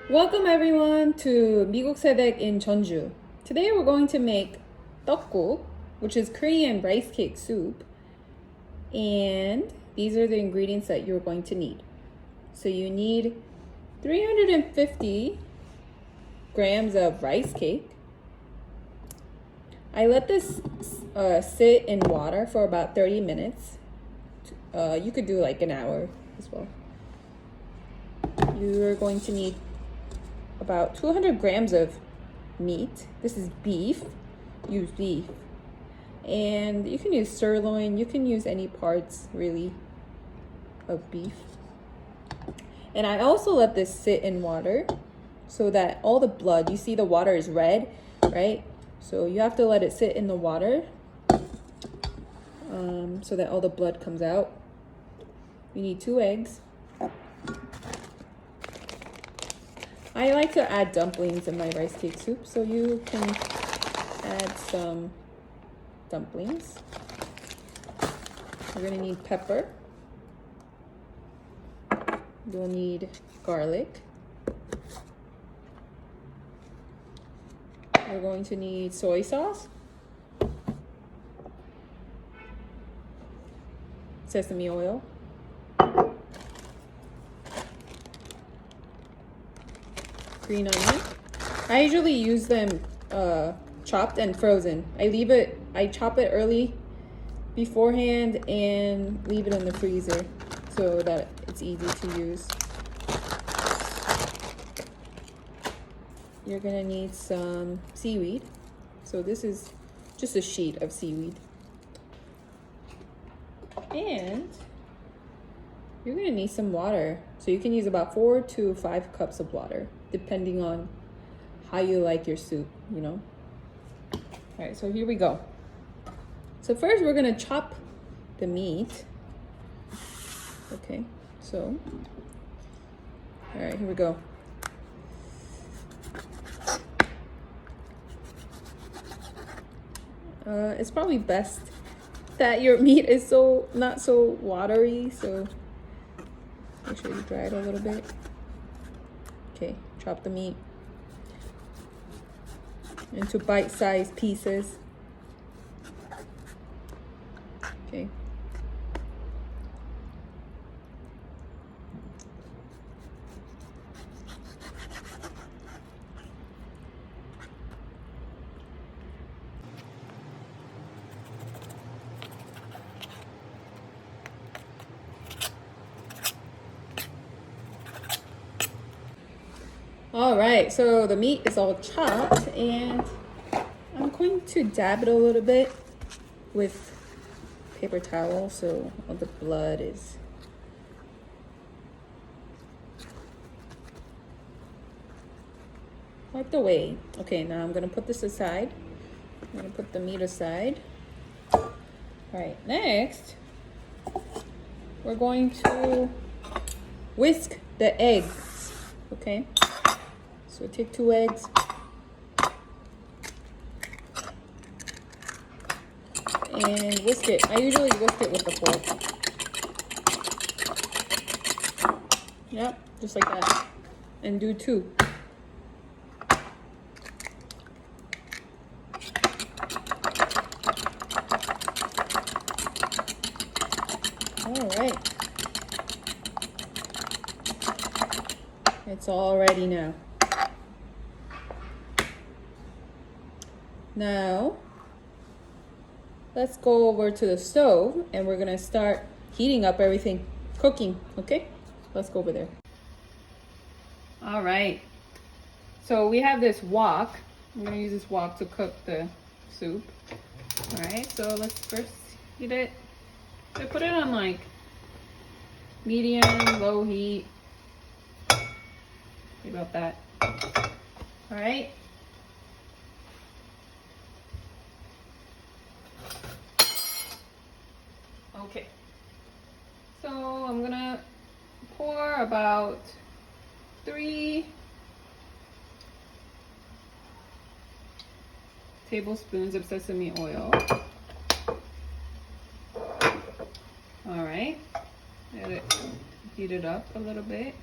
Welcome everyone to 미국 새댁 in Jeonju. Today we're going to make Ddukguk, which is Korean rice cake soup. And these are the ingredients that you're going to need. So you need 350 grams of rice cake. I let this sit in water for about 30 minutes. You could do like an hour as well. You're going to need about 200 grams of meat. This is beef. Use beef. And you can use sirloin. You can use any parts really of beef. And I also let this sit in water so that all the blood, you see the water is red, right? So you have to let it sit in the water so that all the blood comes out. You need 2 eggs. I like to add dumplings in my rice cake soup, so you can add some dumplings. You're gonna need pepper. You'll need garlic. You're going to need soy sauce, sesame oil, green onion. I usually use them chopped and frozen. I chop it early beforehand and leave it in the freezer so that it's easy to use. You're gonna need some seaweed. So this is just a sheet of seaweed. And you're gonna need some water. So you can use about 4 to 5 cups of water, depending on how you like your soup, you know. All right, so here we go. So first we're gonna chop the meat. Okay, so, all right, here we go. It's probably best that your meat is not so watery, so make sure you dry it a little bit. Okay, chop the meat into bite-sized pieces. Okay. All right, so the meat is all chopped, and I'm going to dab it a little bit with paper towel so all the blood is wiped away. Okay, now I'm gonna put this aside. I'm gonna put the meat aside. All right, next, we're going to whisk the eggs, okay? So take 2 eggs. And whisk it. I usually whisk it with the fork. Yep, just like that. And do 2. All right. It's all ready now. Now, let's go over to the stove and we're gonna start heating up everything, cooking, okay? Let's go over there. All right, so we have this wok. We're gonna use this wok to cook the soup. All right, so let's first heat it. So put it on like medium, low heat. About that. All right. Okay, so I'm gonna pour about 3 tablespoons of sesame oil. All right, let it heat it up a little bit.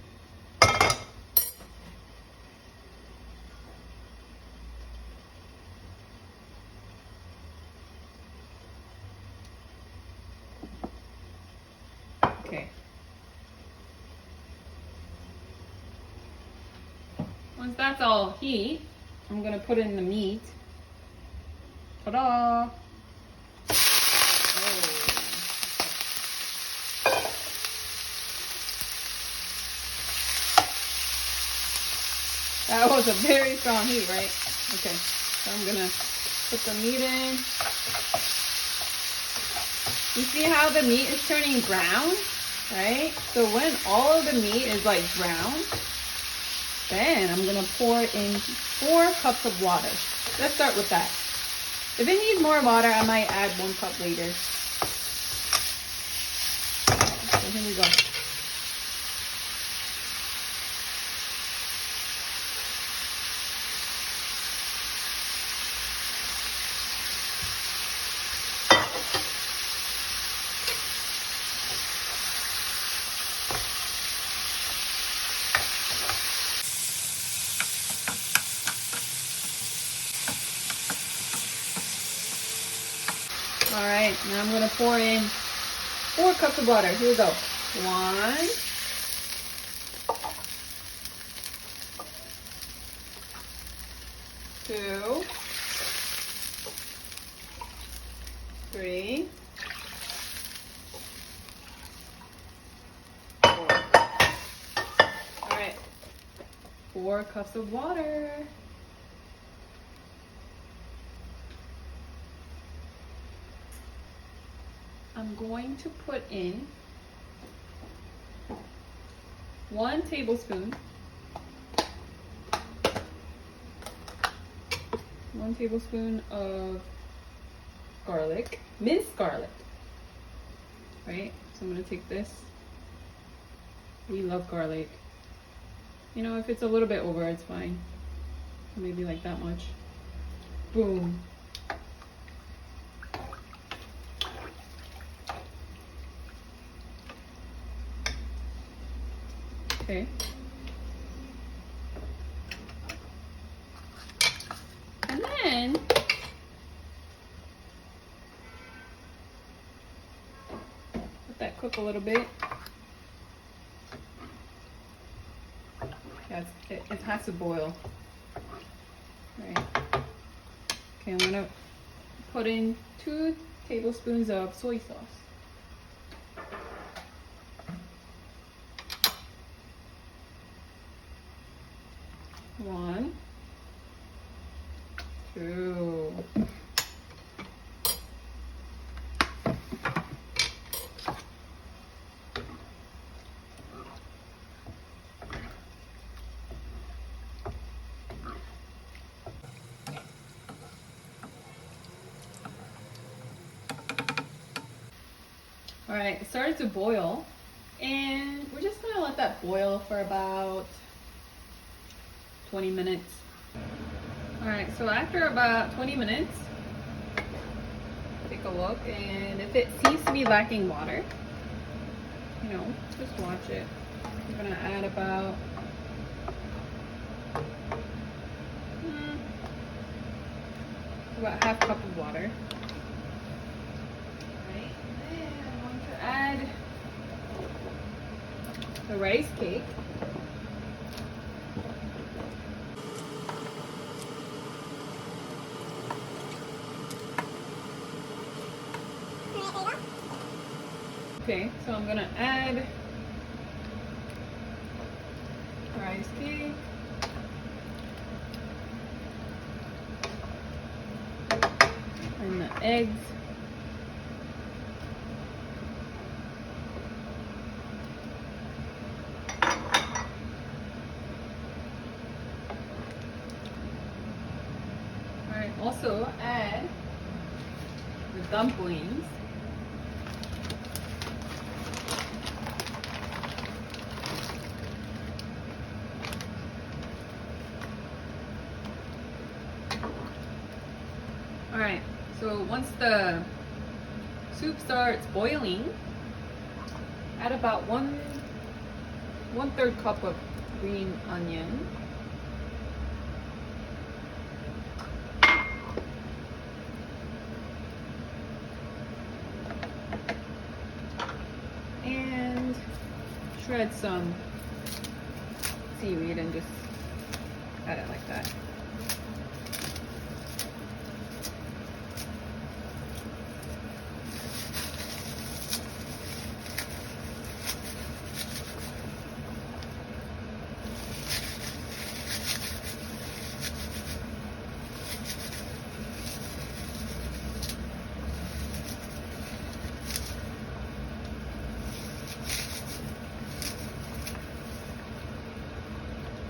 Once that's all heat, I'm gonna put in the meat. Ta-da! That was a very strong heat, right? Okay, so I'm gonna put the meat in. You see how the meat is turning brown, right? So when all of the meat is like brown, then I'm gonna pour in 4 cups of water. Let's start with that. If it needs more water, I might add 1 cup later. So here we go. All right, now I'm gonna pour in 4 cups of water. Here we go. 1, 2, 3, 4. All right, 4 cups of water. I'm going to put in 1 tablespoon, 1 tablespoon of garlic, minced garlic, right? So I'm gonna take this. We love garlic. You know, if it's a little bit over, it's fine. Maybe like that much. Boom. Okay. And then let that cook a little bit. Yeah, it has to boil. Right. Okay, I'm gonna put in 2 tablespoons of soy sauce. 1, 2. All right, it started to boil, and we're just gonna let that boil for about 20 minutes. All right, so after about 20 minutes, take a look, and if it seems to be lacking water, you know, just watch it. I'm gonna add about half cup of water. Right, and then I'm going to add the rice cake. Okay, so I'm gonna add rice cake, and the eggs, all right, also add the dumplings. All right, so once the soup starts boiling, add about 1/3 cup of green onion. And shred some seaweed and just Got it like that.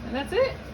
And that's it.